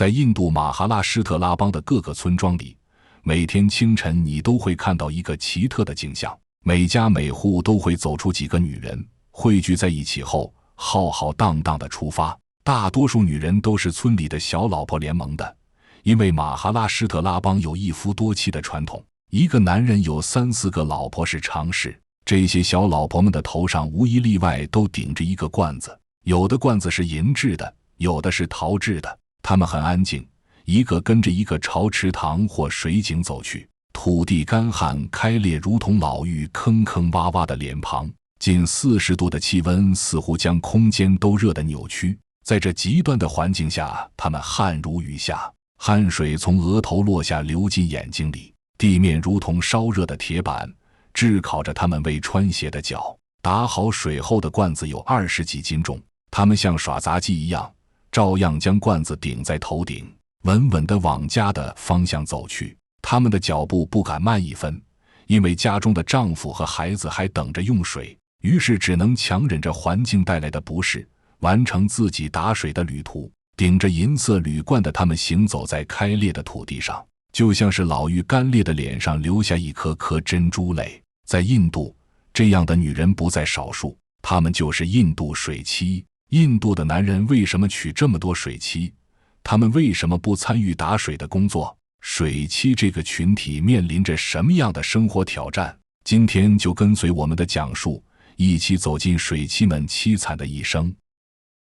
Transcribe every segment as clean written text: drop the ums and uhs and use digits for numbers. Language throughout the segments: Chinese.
在印度马哈拉施特拉邦的各个村庄里，每天清晨你都会看到一个奇特的景象，每家每户都会走出几个女人，汇聚在一起后浩浩荡荡地出发。大多数女人都是村里的小老婆联盟的，因为马哈拉施特拉邦有一夫多妻的传统，一个男人有3、4个老婆是常事。这些小老婆们的头上无一例外都顶着一个罐子，有的罐子是银制的，有的是陶制的。她们很安静，一个跟着一个朝池塘或水井走去。土地干旱开裂，如同老妪坑坑洼洼的脸庞，近40度的气温似乎将空间都热得扭曲。在这极端的环境下，他们汗如雨下，汗水从额头落下，流进眼睛里。地面如同烧热的铁板，炙烤着他们未穿鞋的脚。打好水后的罐子有20几斤重，他们像耍杂技一样，照样将罐子顶在头顶，稳稳地往家的方向走去。他们的脚步不敢慢一分，因为家中的丈夫和孩子还等着用水，于是只能强忍着环境带来的不适，完成自己打水的旅途。顶着银色铝罐的他们行走在开裂的土地上，就像是老妪干裂的脸上留下一颗颗珍珠泪。在印度，这样的女人不在少数，她们就是印度水妻。印度的男人为什么娶这么多水妻？他们为什么不参与打水的工作？水妻这个群体面临着什么样的生活挑战？今天就跟随我们的讲述，一起走进水妻们凄惨的一生。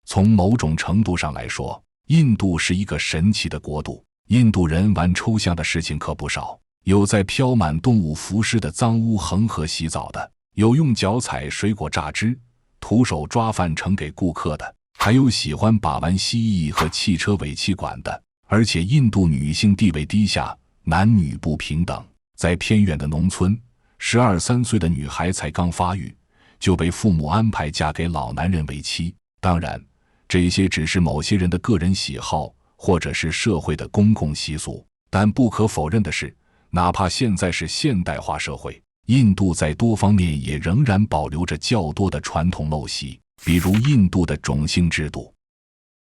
从某种程度上来说，印度是一个神奇的国度。印度人玩抽象的事情可不少，有在飘满动物浮尸的脏污恒河洗澡的，有用脚踩水果榨汁，徒手抓饭盛给顾客的，还有喜欢把玩蜥蜴和汽车尾气管的。而且印度女性地位低下，男女不平等。在偏远的农村，12、13岁的女孩才刚发育，就被父母安排嫁给老男人为妻。当然，这些只是某些人的个人喜好，或者是社会的公共习俗。但不可否认的是，哪怕现在是现代化社会，印度在多方面也仍然保留着较多的传统陋习，比如印度的种姓制度。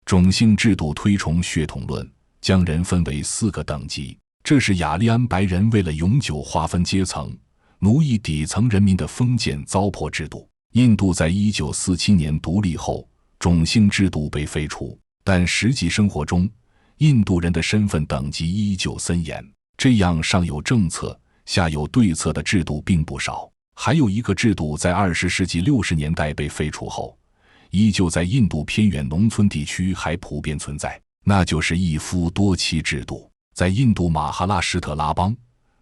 种姓制度推崇血统论，将人分为4个等级，这是雅利安白人为了永久划分阶层、奴役底层人民的封建糟粕制度。印度在1947年独立后，种姓制度被废除，但实际生活中，印度人的身份等级依旧森严。这样上有政策，下有对策的制度并不少。还有一个制度在20世纪60年代被废除后，依旧在印度偏远农村地区还普遍存在，那就是一夫多妻制度。在印度马哈拉施特拉邦，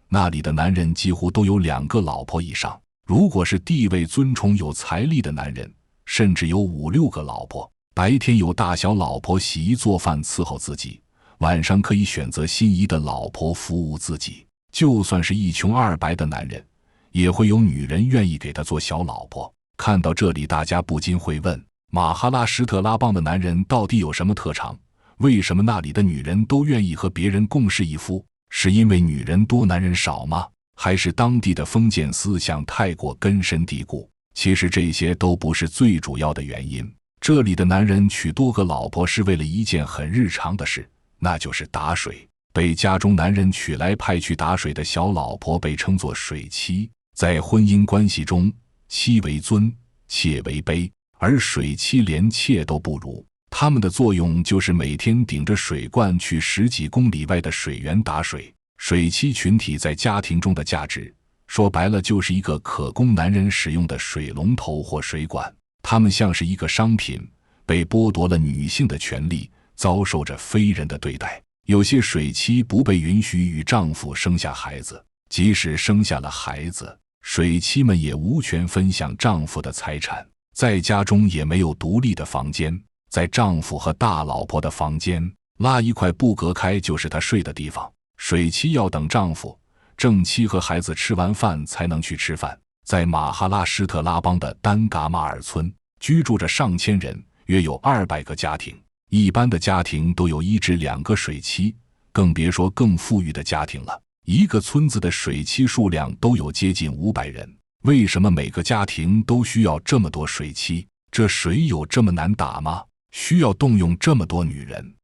那里的男人几乎都有2个老婆以上，如果是地位尊崇有财力的男人，甚至有5、6个老婆。白天有大小老婆洗衣做饭伺候自己，晚上可以选择心仪的老婆服务自己。就算是一穷二白的男人，也会有女人愿意给他做小老婆。看到这里，大家不禁会问，马哈拉施特拉邦的男人到底有什么特长？为什么那里的女人都愿意和别人共侍一夫？是因为女人多男人少吗？还是当地的封建思想太过根深蒂固？其实这些都不是最主要的原因。这里的男人娶多个老婆是为了一件很日常的事，那就是打水。被家中男人娶来派去打水的小老婆被称作水妻。在婚姻关系中，妻为尊，妾为卑，而水妻连妾都不如。他们的作用就是每天顶着水罐去10几公里外的水源打水。水妻群体在家庭中的价值，说白了就是一个可供男人使用的水龙头或水管。他们像是一个商品，被剥夺了女性的权利，遭受着非人的对待。有些水妻不被允许与丈夫生下孩子，即使生下了孩子，水妻们也无权分享丈夫的财产。在家中也没有独立的房间，在丈夫和大老婆的房间拉一块布隔开就是她睡的地方。水妻要等丈夫、正妻和孩子吃完饭才能去吃饭。在马哈拉施特拉邦的丹嘎马尔村，居住着上千人，约有200个家庭。一般的家庭都有1至2个水妻，更别说更富裕的家庭了。一个村子的水妻数量都有接近500人。为什么每个家庭都需要这么多水妻？这水有这么难打吗？需要动用这么多女人？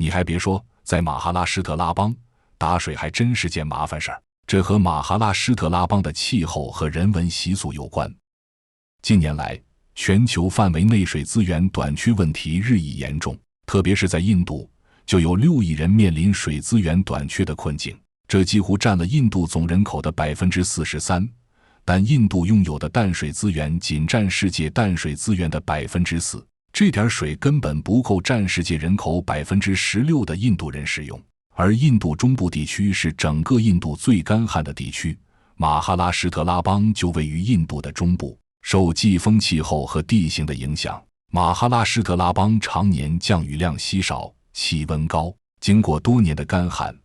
你还别说，在马哈拉施特拉邦，打水还真是件麻烦事儿。这和马哈拉施特拉邦的气候和人文习俗有关。近年来，全球范围内水资源短缺问题日益严重，特别是在印度，就有6亿人面临水资源短缺的困境，这几乎占了印度总人口的43%，但印度拥有的淡水资源仅占世界淡水资源的4%，这点水根本不够占世界人口16%的印度人使用。而印度中部地区是整个印度最干旱的地区，马哈拉施特拉邦就位于印度的中部。受季风气候和地形的影响，马哈拉施特拉邦常年降雨量稀少，气温高。经过多年的干旱，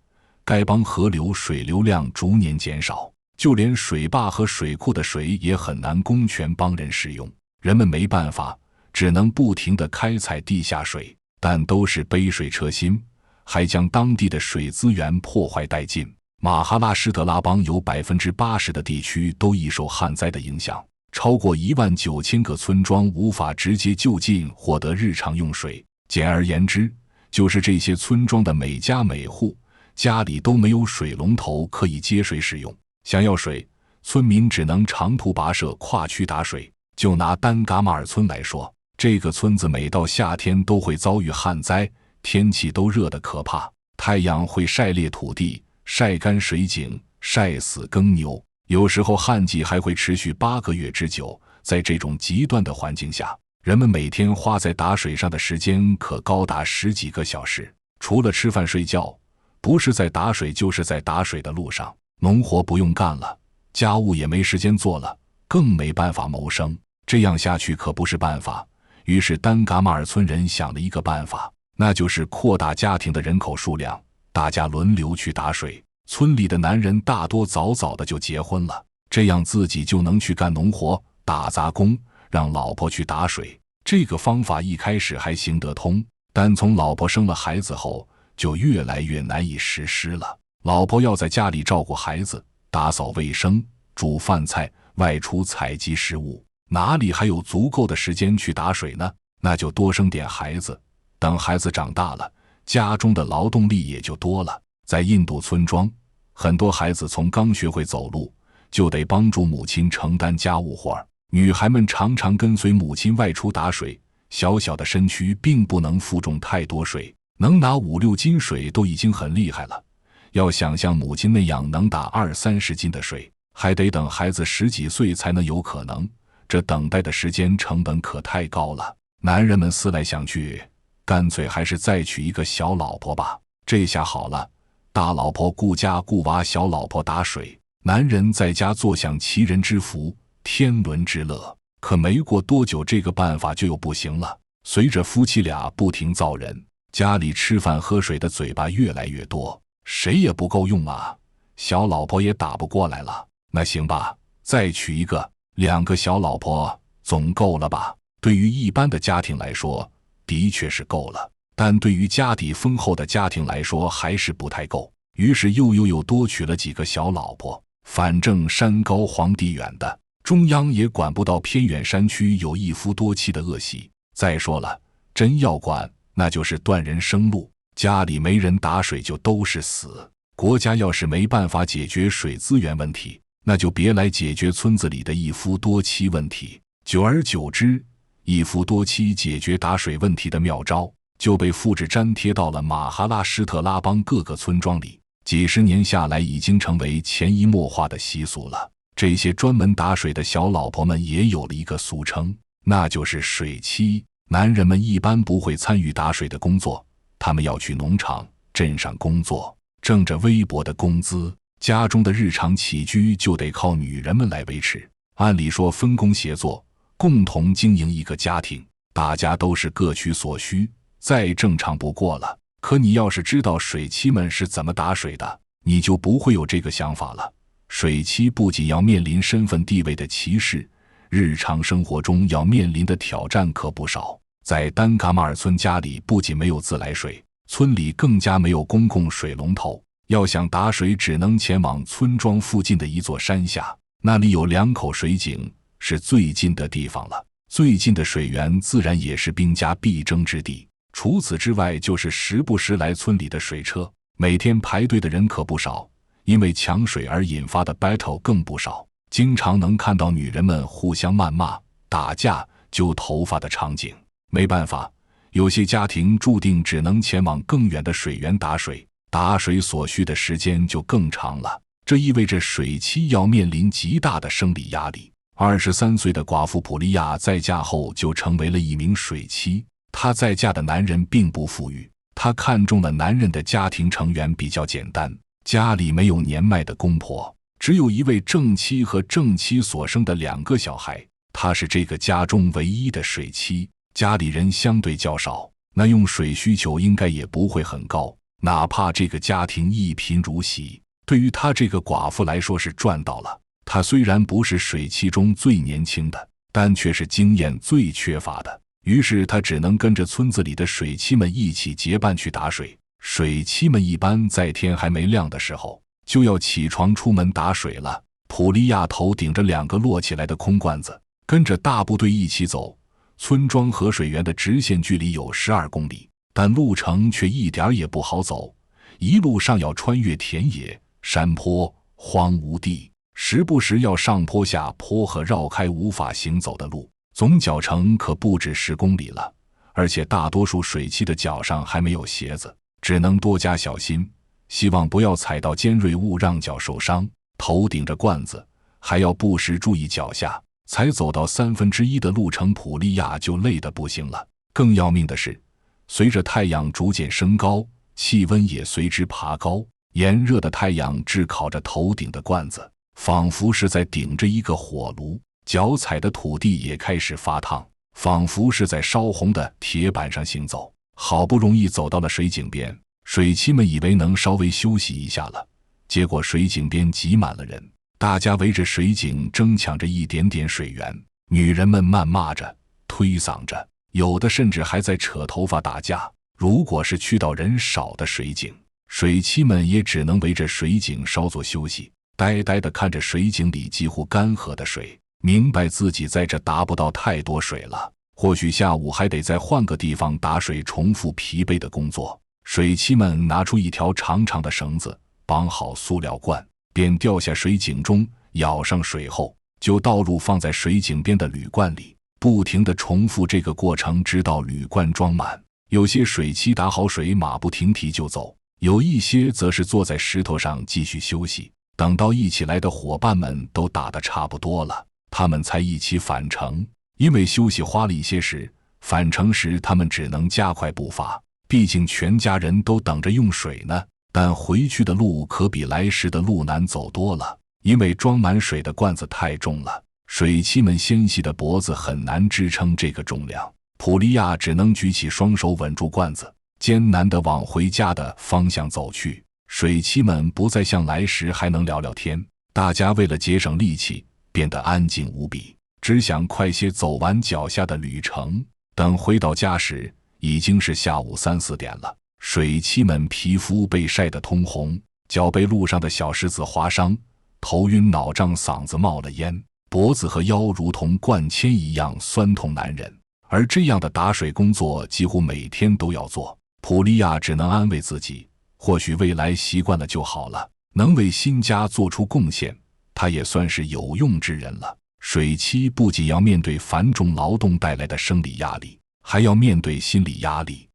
该邦河流水流量逐年减少，就连水坝和水库的水也很难供全邦人使用。人们没办法，只能不停地开采地下水，但都是杯水车薪，还将当地的水资源破坏殆尽。马哈拉施特拉邦有80%的地区都易受旱灾的影响。超过19000个村庄无法直接就近获得日常用水，简而言之，就是这些村庄的每家每户家里都没有水龙头可以接水使用。想要水，村民只能长途跋涉跨区打水。就拿丹嘎马尔村来说，这个村子每到夏天都会遭遇旱灾，天气都热得可怕，太阳会晒裂土地，晒干水井，晒死耕牛。有时候旱季还会持续8个月之久，在这种极端的环境下，人们每天花在打水上的时间可高达10几个小时。除了吃饭睡觉，不是在打水就是在打水的路上。农活不用干了，家务也没时间做了，更没办法谋生。这样下去可不是办法。于是丹嘎马尔村人想了一个办法，那就是扩大家庭的人口数量，大家轮流去打水。村里的男人大多早早的就结婚了，这样自己就能去干农活、打杂工，让老婆去打水。这个方法一开始还行得通，但从老婆生了孩子后，就越来越难以实施了。老婆要在家里照顾孩子、打扫卫生、煮饭菜、外出采集食物，哪里还有足够的时间去打水呢？那就多生点孩子，等孩子长大了，家中的劳动力也就多了。在印度村庄，很多孩子从刚学会走路，就得帮助母亲承担家务活儿。女孩们常常跟随母亲外出打水，小小的身躯并不能负重太多水，能拿5、6斤水都已经很厉害了。要想像母亲那样能打20、30斤的水，还得等孩子10几岁才能有可能，这等待的时间成本可太高了。男人们思来想去，干脆还是再娶一个小老婆吧。这下好了，大老婆顾家顾娃，小老婆打水，男人在家坐享其人之福，天伦之乐。可没过多久，这个办法就又不行了。随着夫妻俩不停造人，家里吃饭喝水的嘴巴越来越多，谁也不够用啊，小老婆也打不过来了。那行吧，再娶一个，2个小老婆总够了吧？对于一般的家庭来说，的确是够了。但对于家底丰厚的家庭来说还是不太够，于是又多娶了几个小老婆。反正山高皇帝远的，中央也管不到偏远山区有一夫多妻的恶习。再说了，真要管，那就是断人生路，家里没人打水就都是死。国家要是没办法解决水资源问题，那就别来解决村子里的一夫多妻问题。久而久之，一夫多妻解决打水问题的妙招就被复制粘贴到了马哈拉施特拉邦各个村庄里，几十年下来已经成为潜移默化的习俗了。这些专门打水的小老婆们也有了一个俗称，那就是水妻。男人们一般不会参与打水的工作，他们要去农场、镇上工作，挣着微薄的工资，家中的日常起居就得靠女人们来维持。按理说分工协作，共同经营一个家庭，大家都是各取所需，再正常不过了。可你要是知道水妻们是怎么打水的，你就不会有这个想法了。水妻不仅要面临身份地位的歧视，日常生活中要面临的挑战可不少。在丹嘎马尔村，家里不仅没有自来水，村里更加没有公共水龙头，要想打水只能前往村庄附近的一座山下，那里有2口水井，是最近的地方了。最近的水源自然也是兵家必争之地。除此之外，就是时不时来村里的水车，每天排队的人可不少，因为抢水而引发的 battle 更不少，经常能看到女人们互相谩骂、打架、揪头发的场景。没办法，有些家庭注定只能前往更远的水源打水，打水所需的时间就更长了。这意味着水妻要面临极大的生理压力。23岁的寡妇普利亚在嫁后就成为了一名水妻。她在嫁的男人并不富裕，她看中了男人的家庭成员比较简单，家里没有年迈的公婆，只有一位正妻和正妻所生的2个小孩。她是这个家中唯一的水妻，家里人相对较少，那用水需求应该也不会很高。哪怕这个家庭一贫如洗，对于她这个寡妇来说是赚到了。她虽然不是水妻中最年轻的，但却是经验最缺乏的。于是她只能跟着村子里的水妻们一起结伴去打水。水妻们一般在天还没亮的时候就要起床出门打水了。普利亚头顶着2个摞起来的空罐子，跟着大部队一起走。村庄和水源的直线距离有12公里，但路程却一点也不好走，一路上要穿越田野、山坡、荒芜地，时不时要上坡下坡和绕开无法行走的路，总脚程可不止10公里了。而且大多数水妻的脚上还没有鞋子，只能多加小心，希望不要踩到尖锐物让脚受伤。头顶着罐子，还要不时注意脚下，才走到1/3的路程，普利亚就累得不行了。更要命的是，随着太阳逐渐升高，气温也随之爬高，炎热的太阳炙烤着头顶的罐子，仿佛是在顶着一个火炉，脚踩的土地也开始发烫，仿佛是在烧红的铁板上行走。好不容易走到了水井边，水妻们以为能稍微休息一下了，结果水井边挤满了人，大家围着水井争抢着一点点水源，女人们谩骂着、推搡着，有的甚至还在扯头发打架。如果是去到人少的水井，水妻们也只能围着水井稍作休息，呆呆地看着水井里几乎干涸的水，明白自己在这达不到太多水了，或许下午还得再换个地方打水，重复疲惫的工作。水妻们拿出一条长长的绳子，绑好塑料罐，便掉下水井中，舀上水后就倒入放在水井边的铝罐里，不停地重复这个过程，直到铝罐装满。有些水妻打好水，马不停蹄就走，有一些则是坐在石头上继续休息，等到一起来的伙伴们都打得差不多了，他们才一起返程。因为休息花了一些时，返程时他们只能加快步伐，毕竟全家人都等着用水呢。但回去的路可比来时的路难走多了，因为装满水的罐子太重了，水妻们纤细的脖子很难支撑这个重量。普利亚只能举起双手稳住罐子，艰难地往回家的方向走去。水妻们不再像来时还能聊聊天，大家为了节省力气变得安静无比，只想快些走完脚下的旅程。等回到家时，已经是下午3、4点了。水妻们皮肤被晒得通红，脚被路上的小石子划伤，头晕脑胀，嗓子冒了烟，脖子和腰如同灌铅一样酸痛难忍。而这样的打水工作几乎每天都要做，普利亚只能安慰自己，或许未来习惯了就好了，能为新家做出贡献，他也算是有用之人了。水妻不仅要面对繁重劳动带来的生理压力，还要面对心理压力。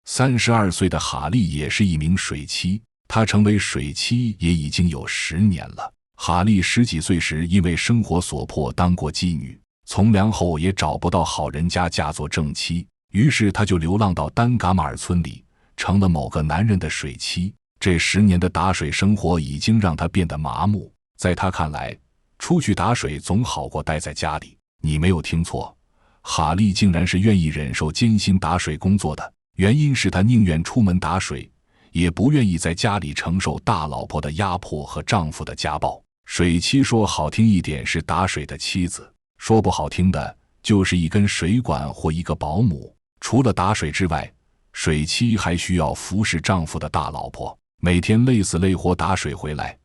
32岁的哈利也是一名水妻，她成为水妻也已经有10年了。哈利10几岁时因为生活所迫当过妓女，从良后也找不到好人家嫁作正妻，于是她就流浪到丹嘎马尔村里，成了某个男人的水妻。这10年的打水生活已经让她变得麻木，在她看来，出去打水总好过待在家里。你没有听错，哈利竟然是愿意忍受艰辛打水工作的，原因是他宁愿出门打水，也不愿意在家里承受大老婆的压迫和丈夫的家暴。水妻说好听一点是打水的妻子，说不好听的就是一根水管或一个保姆。除了打水之外，水妻还需要服侍丈夫的大老婆，每天累死累活打水回来，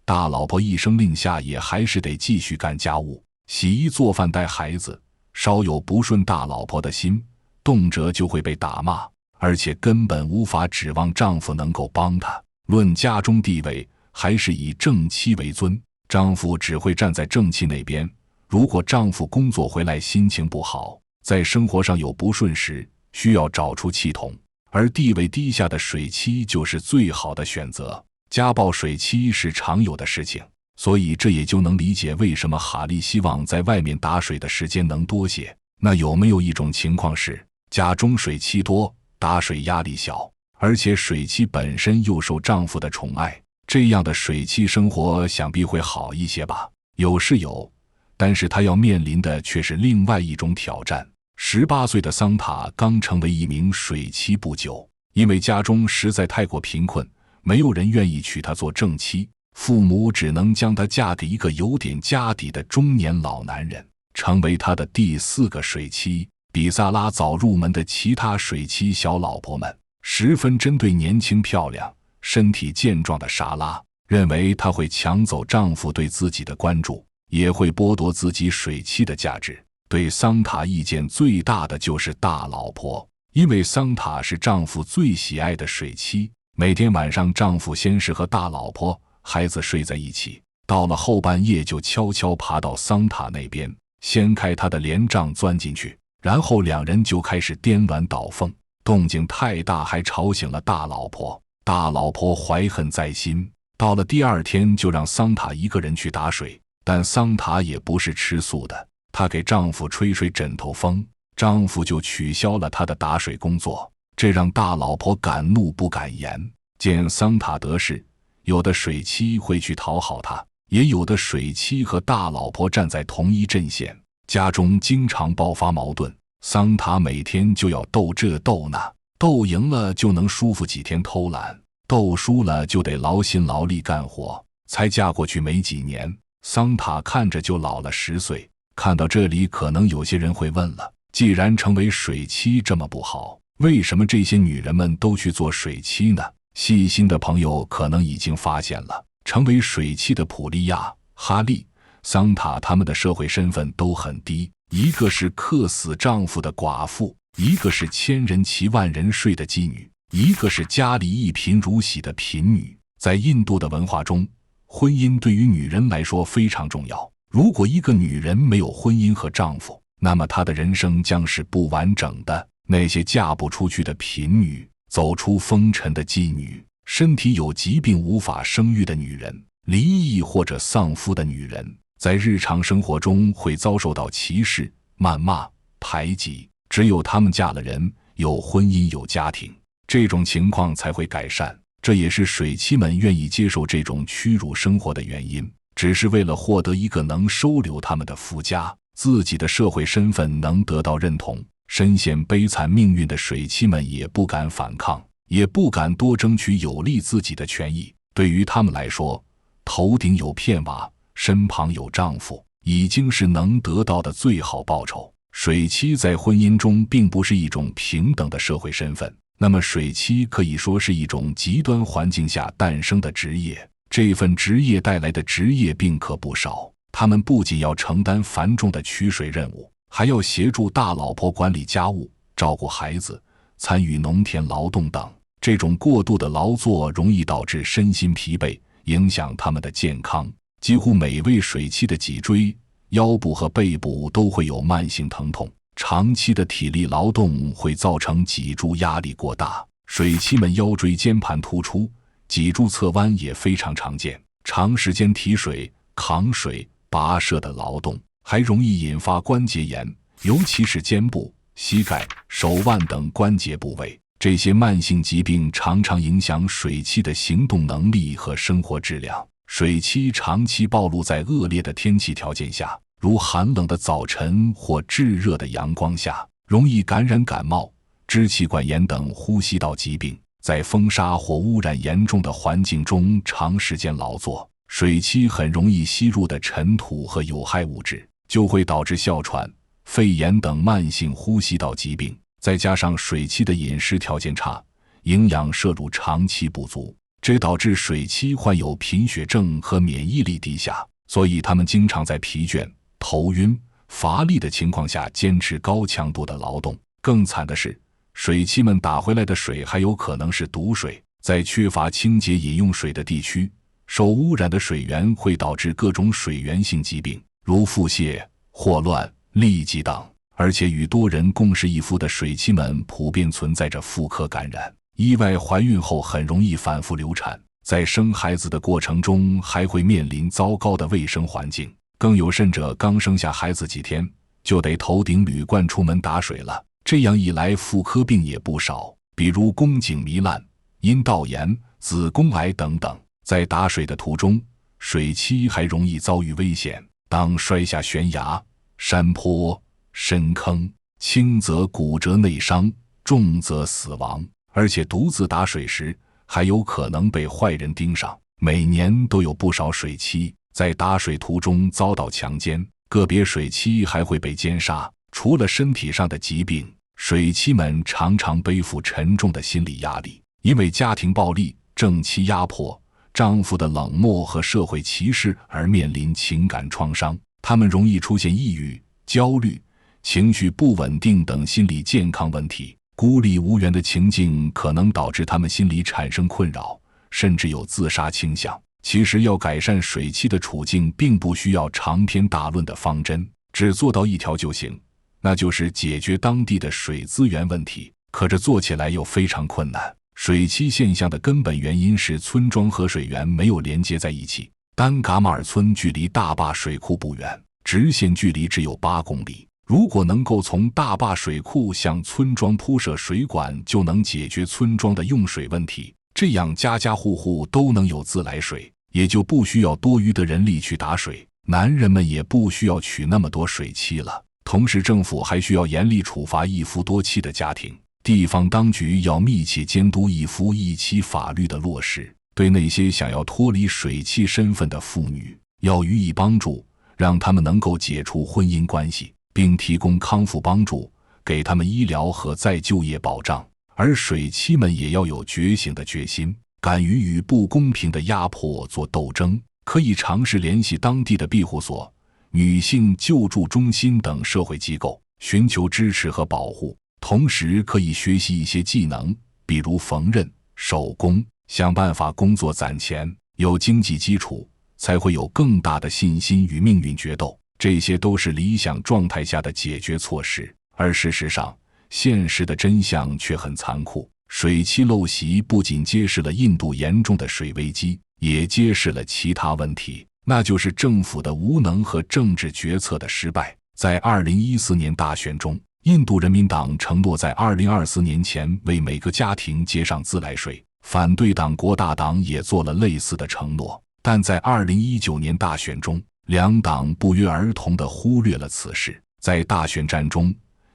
大老婆一声令下也还是得继续干家务，洗衣做饭带孩子。稍有不顺大老婆的心，动辄就会被打骂，而且根本无法指望丈夫能够帮她。论家中地位，还是以正妻为尊，丈夫只会站在正妻那边。如果丈夫工作回来心情不好，在生活上有不顺时，需要找出气筒，而地位低下的水妻就是最好的选择。家暴水妻是常有的事情，所以这也就能理解为什么哈利希望在外面打水的时间能多些。那有没有一种情况是，家中水妻多，打水压力小，而且水妻本身又受丈夫的宠爱，这样的水妻生活想必会好一些吧？有是有，但是她要面临的却是另外一种挑战。18岁的桑塔刚成为一名水妻不久，因为家中实在太过贫困，没有人愿意娶她做正妻，父母只能将她嫁给一个有点家底的中年老男人，成为她的第4个水妻。比萨拉早入门的其他水妻小老婆们十分针对年轻漂亮、身体健壮的莎拉，认为她会抢走丈夫对自己的关注，也会剥夺自己水妻的价值。对桑塔意见最大的就是大老婆，因为桑塔是丈夫最喜爱的水妻。每天晚上，丈夫先是和大老婆、孩子睡在一起，到了后半夜就悄悄爬到桑塔那边，掀开她的帘帐钻进去，然后两人就开始颠鸾倒凤，动静太大，还吵醒了大老婆。大老婆怀恨在心，到了第2天就让桑塔一个人去打水，但桑塔也不是吃素的，她给丈夫吹枕头风，丈夫就取消了她的打水工作，这让大老婆敢怒不敢言。见桑塔得势，有的水妻会去讨好他，也有的水妻和大老婆站在同一阵线，家中经常爆发矛盾。桑塔每天就要斗这斗那，斗赢了就能舒服几天偷懒，斗输了就得劳心劳力干活。才嫁过去没几年，桑塔看着就老了10岁。看到这里，可能有些人会问了，既然成为水妻这么不好，为什么这些女人们都去做水妻呢？细心的朋友可能已经发现了，成为水妻的普利亚、哈利、桑塔他们的社会身份都很低，一个是克死丈夫的寡妇，一个是千人骑万人睡的妓女，一个是家里一贫如洗的贫女。在印度的文化中，婚姻对于女人来说非常重要。如果一个女人没有婚姻和丈夫，那么她的人生将是不完整的。那些嫁不出去的贫女，走出风尘的妓女，身体有疾病无法生育的女人，离异或者丧夫的女人，在日常生活中会遭受到歧视、谩骂、排挤。只有她们嫁了人，有婚姻有家庭，这种情况才会改善。这也是水妻们愿意接受这种屈辱生活的原因，只是为了获得一个能收留他们的夫家，自己的社会身份能得到认同。深陷悲惨命运的水妻们也不敢反抗，也不敢多争取有利自己的权益。对于他们来说，头顶有片瓦，身旁有丈夫，已经是能得到的最好报酬。水妻在婚姻中并不是一种平等的社会身份，那么水妻可以说是一种极端环境下诞生的职业。这份职业带来的职业病可不少，他们不仅要承担繁重的取水任务，还要协助大老婆管理家务、照顾孩子、参与农田劳动等。这种过度的劳作容易导致身心疲惫，影响他们的健康。几乎每位水妻的脊椎、腰部和背部都会有慢性疼痛，长期的体力劳动会造成脊柱压力过大。水妻们腰椎间盘突出，脊柱侧弯也非常常见。长时间提水、扛水、跋涉的劳动还容易引发关节炎，尤其是肩部、膝盖、手腕等关节部位。这些慢性疾病常常影响水妻的行动能力和生活质量。水妻长期暴露在恶劣的天气条件下，如寒冷的早晨或炙热的阳光下，容易感染感冒、支气管炎等呼吸道疾病。在风沙或污染严重的环境中长时间劳作，水妻很容易吸入的尘土和有害物质就会导致哮喘、肺炎等慢性呼吸道疾病。再加上水妻的饮食条件差，营养摄入长期不足，这导致水妻患有贫血症和免疫力低下，所以他们经常在疲倦、头晕、乏力的情况下坚持高强度的劳动。更惨的是，水妻们打回来的水还有可能是毒水。在缺乏清洁饮用水的地区，受污染的水源会导致各种水源性疾病，如腹泻、霍乱、痢疾等。而且与多人共侍一夫的水妻们普遍存在着妇科感染，意外怀孕后很容易反复流产，在生孩子的过程中还会面临糟糕的卫生环境。更有甚者，刚生下孩子几天就得头顶铝罐出门打水了。这样一来，妇科病也不少，比如宫颈糜烂、阴道炎、子宫癌等等。在打水的途中，水妻还容易遭遇危险，当摔下悬崖、山坡、深坑，轻则骨折内伤，重则死亡。而且独自打水时还有可能被坏人盯上。每年都有不少水妻在打水途中遭到强奸，个别水妻还会被奸杀。除了身体上的疾病，水妻们常常背负沉重的心理压力，因为家庭暴力、正妻压迫、丈夫的冷漠和社会歧视而面临情感创伤。他们容易出现抑郁、焦虑、情绪不稳定等心理健康问题。孤立无援的情境可能导致他们心理产生困扰，甚至有自杀倾向。其实要改善水妻的处境，并不需要长篇大论的方针，只做到一条就行，那就是解决当地的水资源问题。可这做起来又非常困难。水妻现象的根本原因是村庄和水源没有连接在一起。丹噶马尔村距离大坝水库不远，直线距离只有8公里。如果能够从大坝水库向村庄铺设水管，就能解决村庄的用水问题，这样家家户户都能有自来水，也就不需要多余的人力去打水，男人们也不需要娶那么多水妻了。同时政府还需要严厉处罚一夫多妻的家庭，地方当局要密切监督一夫一妻法律的落实，对那些想要脱离水妻身份的妇女要予以帮助，让他们能够解除婚姻关系，并提供康复帮助，给他们医疗和再就业保障。而水妻们也要有觉醒的决心，敢于与不公平的压迫做斗争，可以尝试联系当地的庇护所、女性救助中心等社会机构，寻求支持和保护。同时可以学习一些技能，比如缝纫、手工，想办法工作攒钱。有经济基础，才会有更大的信心与命运决斗。这些都是理想状态下的解决措施，而事实上，现实的真相却很残酷。水妻陋习不仅揭示了印度严重的水危机，也揭示了其他问题，那就是政府的无能和政治决策的失败。在2014年大选中，印度人民党承诺在2024年前为每个家庭接上自来水，反对党国大党也做了类似的承诺，但在2019年大选中，两党不约而同地忽略了此事。在大选战中，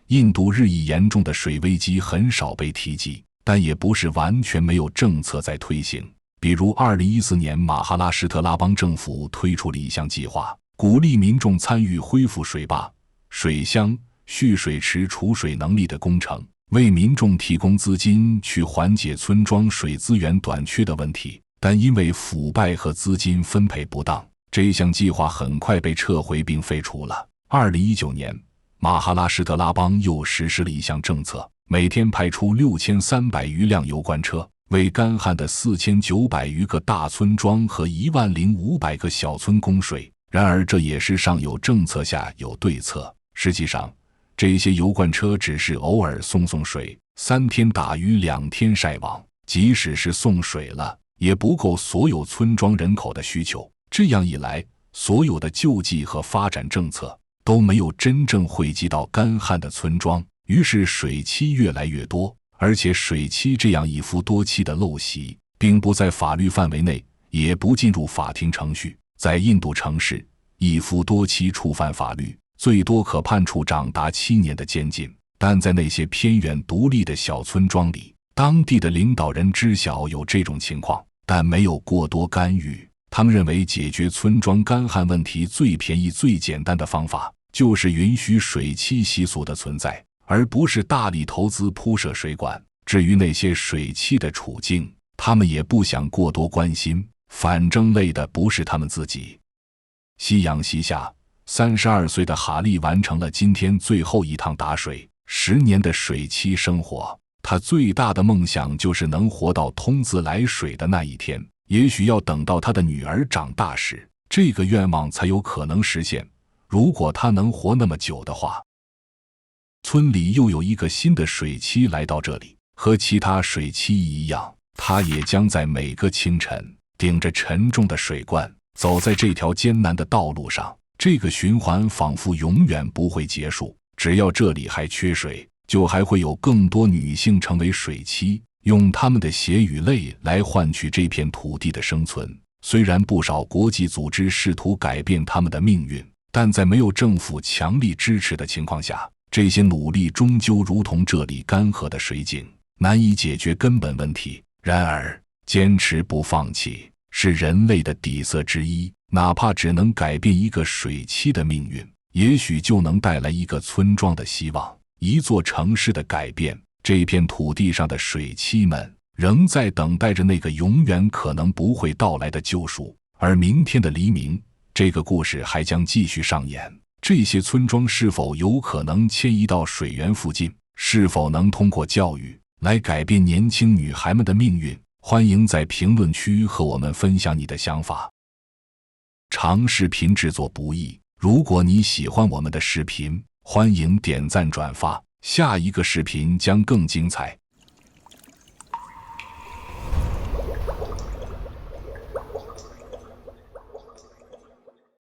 印度日益严重的水危机很少被提及，但也不是完全没有政策在推行。比如2014年马哈拉施特拉邦政府推出了一项计划，鼓励民众参与恢复水坝、水箱、蓄水池储水能力的工程，为民众提供资金去缓解村庄水资源短缺的问题。但因为腐败和资金分配不当，这项计划很快被撤回并废除了。2019年，马哈拉施特拉邦又实施了一项政策，每天派出6300余辆油罐车，为干旱的4900余个大村庄和10500个小村供水。然而这也是上有政策下有对策，实际上这些油罐车只是偶尔送水，3天打鱼2天晒网，即使是送水了，也不够所有村庄人口的需求。这样一来，所有的救济和发展政策都没有真正惠及到干旱的村庄，于是水妻越来越多。而且水妻这样一夫多妻的陋习并不在法律范围内，也不进入法庭程序。在印度城市，一夫多妻触犯法律，最多可判处长达7年的监禁。但在那些偏远独立的小村庄里，当地的领导人知晓有这种情况，但没有过多干预。他们认为解决村庄干旱问题最便宜最简单的方法，就是允许水妻习俗的存在，而不是大力投资铺设水管。至于那些水妻的处境，他们也不想过多关心，反正累的不是他们自己。夕阳西下，32岁的哈利完成了今天最后一趟打水。10年的水期生活，他最大的梦想就是能活到通自来水的那一天。也许要等到他的女儿长大时，这个愿望才有可能实现。如果他能活那么久的话。村里又有一个新的水期来到这里，和其他水期一样，他也将在每个清晨顶着沉重的水罐，走在这条艰难的道路上。这个循环仿佛永远不会结束。只要这里还缺水，就还会有更多女性成为水妻，用她们的血与泪来换取这片土地的生存。虽然不少国际组织试图改变他们的命运，但在没有政府强力支持的情况下，这些努力终究如同这里干涸的水井，难以解决根本问题。然而，坚持不放弃是人类的底色之一，哪怕只能改变一个水期的命运，也许就能带来一个村庄的希望，一座城市的改变。这片土地上的水期们仍在等待着那个永远可能不会到来的救赎。而明天的黎明，这个故事还将继续上演。这些村庄是否有可能迁移到水源附近？是否能通过教育来改变年轻女孩们的命运？欢迎在评论区和我们分享你的想法。长视频制作不易，如果你喜欢我们的视频，欢迎点赞转发，下一个视频将更精彩。